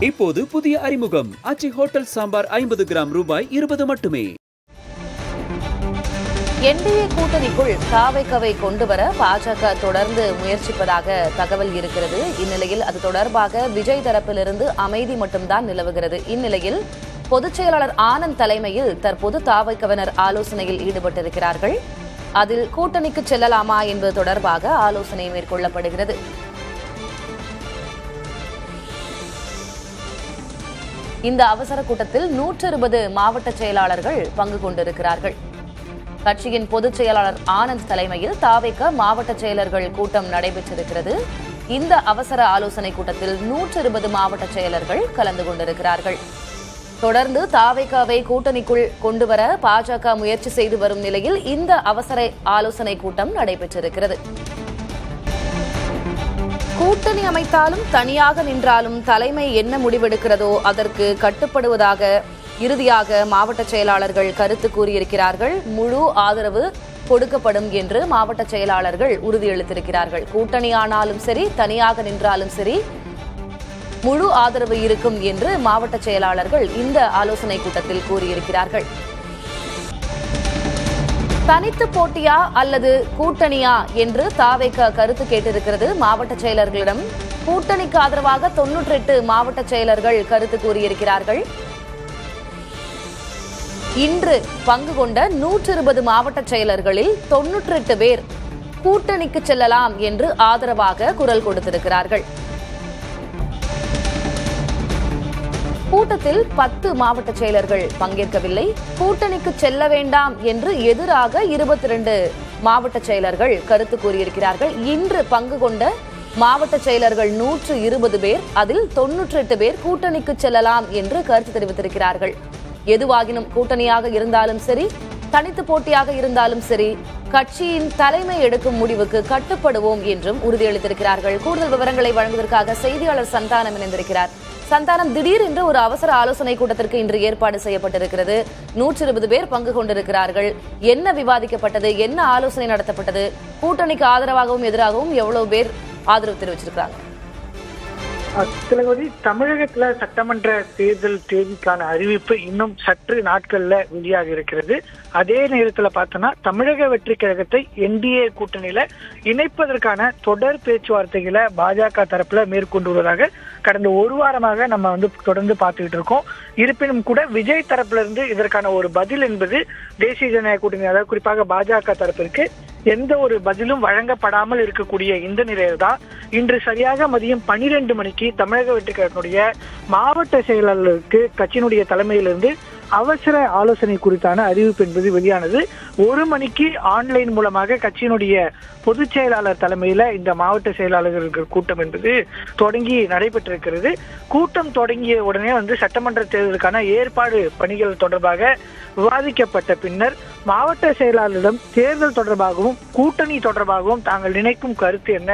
இப்போது புதிய அறிமுகம் ஆச்சி ஹோட்டல் சாம்பார் 50 கிராம் ரூபாய் 20 மட்டுமே. என்டிஏ கூட்டணிக்குள் தாவேகாவை கொண்டுவர பாஜக தொடர்ந்து முயற்சிப்பதாக தகவல் இருக்கிறது. இந்நிலையில் அது தொடர்பாக விஜய் தரப்பிலிருந்து அமைதி மட்டும்தான் நிலவுகிறது. இந்நிலையில் பொதுச் செயலாளர் ஆனந்த் தலைமையில் தற்போது தாவேகாவினர் ஆலோசனையில் ஈடுபட்டிருக்கிறார்கள். அதில் கூட்டணிக்கு செல்லலாமா என்பது தொடர்பாக ஆலோசனை மேற்கொள்ளப்படுகிறது. இந்த அவசர கூட்டத்தில் 120 மாவட்ட செயலாளர்கள் பங்கு கொண்டிருக்கிறார்கள். கட்சியின் பொதுச் செயலாளர் ஆனந்த் தலைமையில் தாவேகா மாவட்ட செயலர்கள் கூட்டம் நடைபெற்றிருக்கிறது. இந்த அவசர ஆலோசனை கூட்டத்தில் 120 மாவட்ட செயலர்கள் கலந்து கொண்டிருக்கிறார்கள். தொடர்ந்து தாவேகாவை கூட்டணிக்குள் கொண்டுவர பாஜக முயற்சி செய்து வரும் நிலையில் இந்த அவசர ஆலோசனை கூட்டம் நடைபெற்றிருக்கிறது. கூட்டணி அமைத்தாலும் தனியாக நின்றாலும் தலைமை என்ன முடிவெடுக்கிறதோ அதற்கு கட்டுப்படுவதாக இறுதியாக மாவட்ட செயலாளர்கள் கருத்து கூறியிருக்கிறார்கள். முழு ஆதரவு கொடுக்கப்படும் என்று மாவட்ட செயலாளர்கள் உறுதியளித்திருக்கிறார்கள். கூட்டணி ஆனாலும் சரி, தனியாக நின்றாலும் சரி, முழு ஆதரவு இருக்கும் என்று மாவட்ட செயலாளர்கள் இந்த ஆலோசனை கூட்டத்தில் கூறியிருக்கிறார்கள். தனித்து போட்டியா அல்லது கூட்டணியா என்று தாவேகா கருத்து கேட்டிருக்கிறது. மாவட்ட செயலர்களிடம் கூட்டணிக்கு ஆதரவாக 98 மாவட்ட செயலர்கள் கருத்து கூறியிருக்கிறார்கள். இன்று பங்கு கொண்ட 120 மாவட்ட செயலர்களில் 98 பேர் கூட்டணிக்கு செல்லலாம் என்று ஆதரவாக குரல் கொடுத்திருக்கிறார்கள். கூட்டத்தில் 10 மாவட்ட செயலர்கள் பங்கேற்கவில்லை. கூட்டணிக்கு செல்ல வேண்டாம் என்று எதிராக 22 மாவட்ட செயலர்கள் கருத்து கூறியிருக்கிறார்கள். இன்று பங்கு கொண்ட மாவட்ட செயலர்கள் 120 பேர், அதில் 98 பேர் கூட்டணிக்கு செல்லலாம் என்று கருத்து தெரிவித்திருக்கிறார்கள். எதுவாகினும் கூட்டணியாக இருந்தாலும் சரி, தனித்து போட்டியாக இருந்தாலும் சரி, கட்சியின் தலைமை எடுக்கும் முடிவுக்கு கட்டுப்படுவோம் என்றும் உறுதியளித்திருக்கிறார்கள். கூடுதல் விவரங்களை வழங்குவதற்காக செய்தியாளர் சந்தானம் இணைந்திருக்கிறார். சந்தானம், திடீர் என்று ஒரு அவசர ஆலோசனை கூட்டத்திற்கு இன்று ஏற்பாடு செய்யப்பட்டிருக்கிறது. 120 பேர் பங்கு கொண்டிருக்கிறார்கள். என்ன விவாதிக்கப்பட்டது? என்ன ஆலோசனை நடத்தப்பட்டது? கூட்டணிக்கு ஆதரவாகவும் எதிராகவும் எவ்வளவு பேர் ஆதரவு தெரிவிச்சிருக்காங்க? திலகவதி, தமிழகத்துல சட்டமன்ற தேர்தல் தேதிக்கான அறிவிப்பு இன்னும் சற்று நாட்கள்ல வெளியாக இருக்கிறது. அதே நேரத்துல பார்த்தோம்னா தமிழக வெற்றி கழகத்தை என்டிஏ கூட்டணியில இணைப்பதற்கான தொடர் பேச்சுவார்த்தைகளை பாஜக தரப்புல மேற்கொண்டு வருவதாக கடந்த ஒரு வாரமாக நம்ம தொடர்ந்து பார்த்துக்கிட்டு இருக்கோம். இருப்பினும் கூட விஜய் தரப்புல இருந்து இதற்கான ஒரு பதில் என்பது தேசிய ஜனநாயக கூட்டணி, அதாவது குறிப்பாக பாஜக தரப்பிற்கு எந்த ஒரு பதிலும் வழங்கப்படாமல் இருக்கக்கூடிய இந்த நிலையில் தான் இன்று சரியாக மதியம் 12 மணிக்கு தமிழக வெற்றி கழகத்தினுடைய மாவட்ட செயலாளருக்கு கட்சியினுடைய தலைமையிலிருந்து அவசர ஆலோசனை குறித்தான அறிவிப்பு என்பது வெளியானது. 1 மணிக்கு ஆன்லைன் மூலமாக கட்சியினுடைய பொதுச் செயலாளர் தலைமையில இந்த மாவட்ட செயலாளர்கள் கூட்டம் என்பது தொடங்கி நடைபெற்றிருக்கிறது. கூட்டம் தொடங்கிய உடனே சட்டமன்ற தேர்தலுக்கான ஏற்பாடு பணிகள் தொடர்பாக விவாதிக்கப்பட்ட பின்னர் மாவட்ட செயலாளரிடம் தேர்தல் தொடர்பாகவும் கூட்டணி தொடர்பாகவும் தாங்கள் நினைக்கும் கருத்து என்ன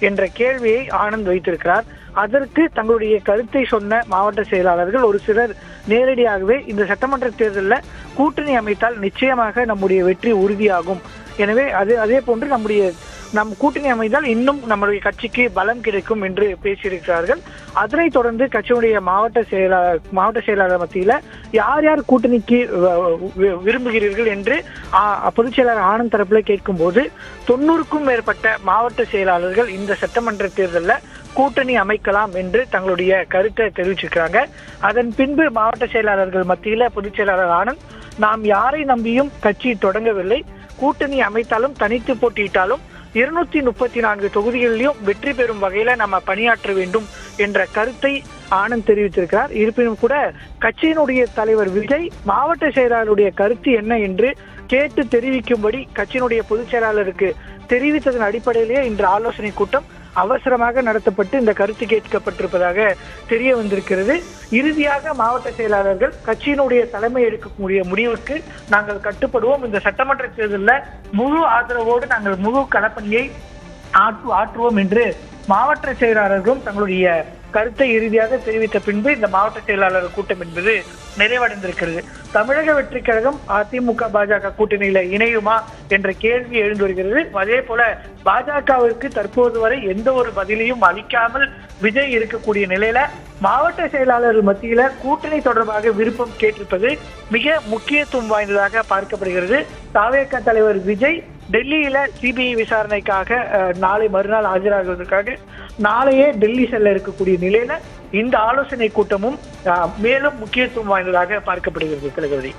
என்ற கேள்வியை ஆனந்த் வைத்திருக்கிறார். அதற்கு தங்களுடைய கருத்தை சொன்ன மாவட்ட செயலாளர்கள் ஒரு சிலர் நேரடியாகவே இந்த சட்டமன்ற தேர்தலில் கூட்டணி அமைத்தால் நிச்சயமாக நம்முடைய வெற்றி உறுதியாகும், எனவே அதே போன்று நம் கூட்டணி அமைந்தால் இன்னும் நம்முடைய கட்சிக்கு பலம் கிடைக்கும் என்று பேசியிருக்கிறார்கள். அதனைத் தொடர்ந்து கட்சியுடைய மாவட்ட செயலாளர் மத்தியில யார் யார் கூட்டணிக்கு விரும்புகிறீர்கள் என்று பொதுச் செயலாளர் ஆனந்த் தரப்புல கேட்கும் போது 90க்கும் மேற்பட்ட மாவட்ட செயலாளர்கள் இந்த சட்டமன்ற தேர்தலில் கூட்டணி அமைக்கலாம் என்று தங்களுடைய கருத்தை தெரிவிச்சிருக்கிறாங்க. அதன் பின்பு மாவட்ட செயலாளர்கள் மத்தியில பொதுச் செயலாளர் ஆனந்த், நாம் யாரை நம்பியும் கட்சி தொடங்கவில்லை, கூட்டணி அமைத்தாலும் தனித்து போட்டியிட்டாலும் 234 தொகுதிகளிலும் வெற்றி பெறும் வகையில நம்ம பணியாற்ற வேண்டும் என்ற கருத்தை ஆனந்த் தெரிவித்திருக்கிறார். இருப்பினும் கூட கட்சியினுடைய தலைவர் விஜய் மாவட்ட செயலாளருடைய கருத்து என்ன என்று கேட்டு தெரிவிக்கும்படி கட்சியினுடைய பொதுச் செயலாளருக்கு தெரிவித்ததன் அடிப்படையிலேயே இன்று ஆலோசனை கூட்டம் அவசரமாக நடத்தப்பட்டு இந்த கருத்து கேட்கப்பட்டிருப்பதாக தெரிய வந்திருக்கிறது. இறுதியாக மாவட்ட செயலாளர்கள் கட்சியினுடைய தலைமை எடுக்கக்கூடிய முடிவுக்கு நாங்கள் கட்டுப்படுவோம், இந்த சட்டமன்ற தேர்தலில் முழு ஆதரவோடு நாங்கள் முழு களப்பணியை ஆற்றுவோம் என்று மாவட்ட செயலாளர்களும் தங்களுடைய கருத்தை இறுதியாக தெரிவித்த பின்பு இந்த மாவட்ட செயலாளர் கூட்டம் என்பது நிறைவடைந்திருக்கிறது. தமிழக வெற்றி கழகம் அதிமுக பாஜக கூட்டணியில இணையுமா என்ற கேள்வி எழுந்து வருகிறது. அதே போல பாஜகவிற்கு தற்போது வரை எந்த ஒரு பதிலையும் அளிக்காமல் விஜய் இருக்கக்கூடிய நிலையில மாவட்ட செயலாளர்கள் மத்தியில கூட்டணி தொடர்பாக விருப்பம் கேட்டிருப்பது மிக முக்கியத்துவம் வாய்ந்ததாக பார்க்கப்படுகிறது. தாவேக தலைவர் விஜய் டெல்லியில சிபிஐ விசாரணைக்காக நாளை மறுநாள் ஆஜராகுவதற்காக நாளையே டெல்லி செல்ல இருக்கக்கூடிய நிலையில இந்த ஆலோசனை கூட்டமும் மேலும் முக்கியத்துவம் வாய்ந்ததாக பார்க்கப்படுகிறது. திலகவதி,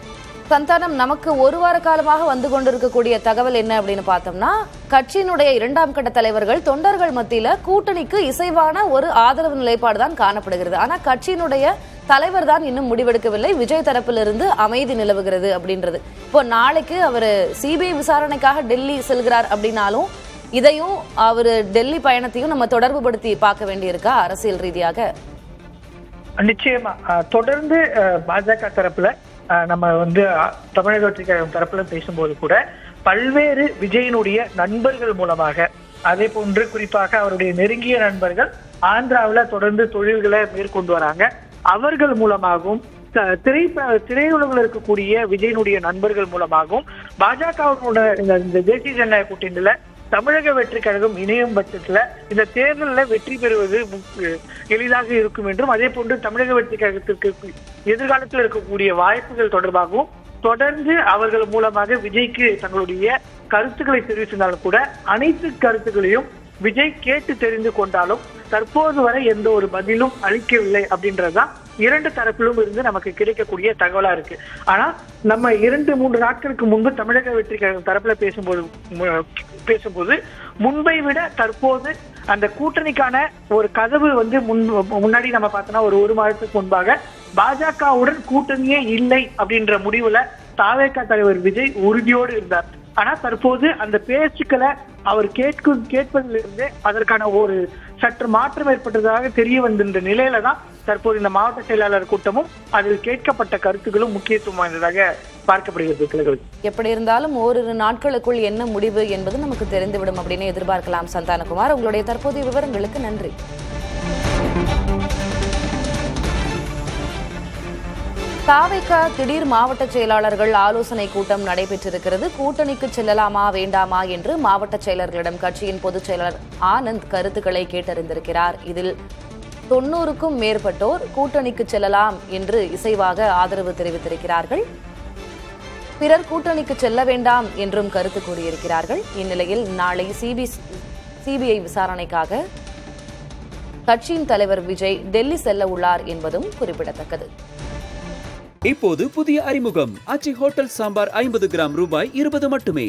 சந்தானம், நமக்கு ஒரு வார காலமாக வந்து கொண்டிருக்கக்கூடிய தகவல் என்ன அப்படின்னு பார்த்தோம்னா, கட்சியினுடைய 2ஆம் கட்ட தலைவர்கள் தொண்டர்கள் மத்தியில கூட்டணிக்கு இசைவான ஒரு ஆதரவு நிலைப்பாடு தான் காணப்படுகிறது. ஆனா கட்சியினுடைய தலைவர் தான் இன்னும் முடிவெடுக்கவில்லை. விஜய் தரப்பிலிருந்து அமைதி நிலவுகிறது அப்படின்றது. இப்போ நாளைக்கு அவர் சிபிஐ விசாரணைக்காக டெல்லி செல்கிறார் அப்படின்னாலும் இதையும் அவர் டெல்லி பயணத்தையும் நம்ம தொடர்பு படுத்தி பார்க்க வேண்டியிருக்கா அரசியல் ரீதியாக? நிச்சயமா தொடர்ந்து பாஜக தரப்புல நம்ம தமிழக வெற்றி கழகம் தரப்புல பேசும்போது கூட பல்வேறு விஜயனுடைய நண்பர்கள் மூலமாக, அதே போன்று குறிப்பாக அவருடைய நெருங்கிய நண்பர்கள் ஆந்திராவில தொடர்ந்து தொழில்களை மேற்கொண்டு வராங்க. அவர்கள் மூலமாகவும் திரையுலகில் இருக்கக்கூடிய விஜயனுடைய நண்பர்கள் மூலமாகவும் பாஜகவோட இந்த தேசிய ஜனநாயக கூட்டணியில தமிழக வெற்றி கழகம் இணையும் பட்சத்துல இந்த தேர்தலில் வெற்றி பெறுவது எளிதாக இருக்கும் என்றும், அதே போன்று தமிழக வெற்றி கழகத்திற்கு எதிர்காலத்தில் இருக்கக்கூடிய வாய்ப்புகள் தொடர்பாகவும் தொடர்ந்து அவர்கள் மூலமாக விஜய்க்கு தங்களுடைய கருத்துக்களை தெரிவித்திருந்தாலும் கூட அனைத்து கருத்துக்களையும் விஜய் கேட்டு தெரிந்து கொண்டாலும் தற்போது வரை எந்த ஒரு பதிலும் அளிக்கவில்லை அப்படின்றதுதான் இரண்டு தரப்பிலும் இருந்து நமக்கு கிடைக்கக்கூடிய தகவலா இருக்கு. ஆனா நம்ம 2-3 நாட்களுக்கு முன்பு தமிழக வெற்றி கழகம் தரப்புல பேசும்போது முன்பை விட தற்போது அந்த கூட்டணிக்கான ஒரு கதவு முன்னாடி நம்ம பார்த்தோம்னா ஒரு மாதத்துக்கு முன்பாக பாஜகவுடன் கூட்டணியே இல்லை அப்படின்ற முடிவுல தாவேக தலைவர் விஜய் உறுதியோடு இருந்தார். ஆனா தற்போது அந்த பேச்சுக்களை அவர் கேட்பதிலிருந்து அதற்கான ஒரு சற்று மாற்றம் ஏற்பட்டதாக தெரிய வந்திருந்த நிலையில தான் தற்போது இந்த மாவட்ட செயலாளர் கூட்டமும் அதில் கேட்கப்பட்ட கருத்துக்களும் முக்கியத்துவம் வாய்ந்ததாக பார்க்கப்படுகிறது. எப்படி இருந்தாலும் ஓரிரு நாட்களுக்குள் என்ன முடிவு என்பது நமக்கு தெரிந்துவிடும் அப்படின்னு எதிர்பார்க்கலாம். சந்தானகுமார், உங்களுடைய தற்போதைய விவரங்களுக்கு நன்றி. தாவேக திடீர் மாவட்ட செயலாளர்கள் ஆலோசனை கூட்டம் நடைபெற்றிருக்கிறது. கூட்டணிக்கு செல்லலாமா வேண்டாமா என்று மாவட்ட செயலர்களிடம் கட்சியின் பொதுச் செயலாளர் ஆனந்த் கருத்துக்களை கேட்டறிந்திருக்கிறார். இதில் 90க்கும் மேற்பட்டோர் கூட்டணிக்கு செல்லலாம் என்று இசைவாக ஆதரவு தெரிவித்திருக்கிறார்கள். பிறர் கூட்டணிக்கு செல்ல வேண்டாம் என்றும் கருத்து கூறியிருக்கிறார்கள். இந்நிலையில் நாளை சிபிஐ விசாரணைக்காக கட்சியின் தலைவர் விஜய் டெல்லி செல்ல உள்ளார் என்பதும் குறிப்பிடத்தக்கது. இப்போது புதிய அறிமுகம் ஆச்சி ஹோட்டல் சாம்பார் 50 கிராம் ரூபாய் 20 மட்டுமே.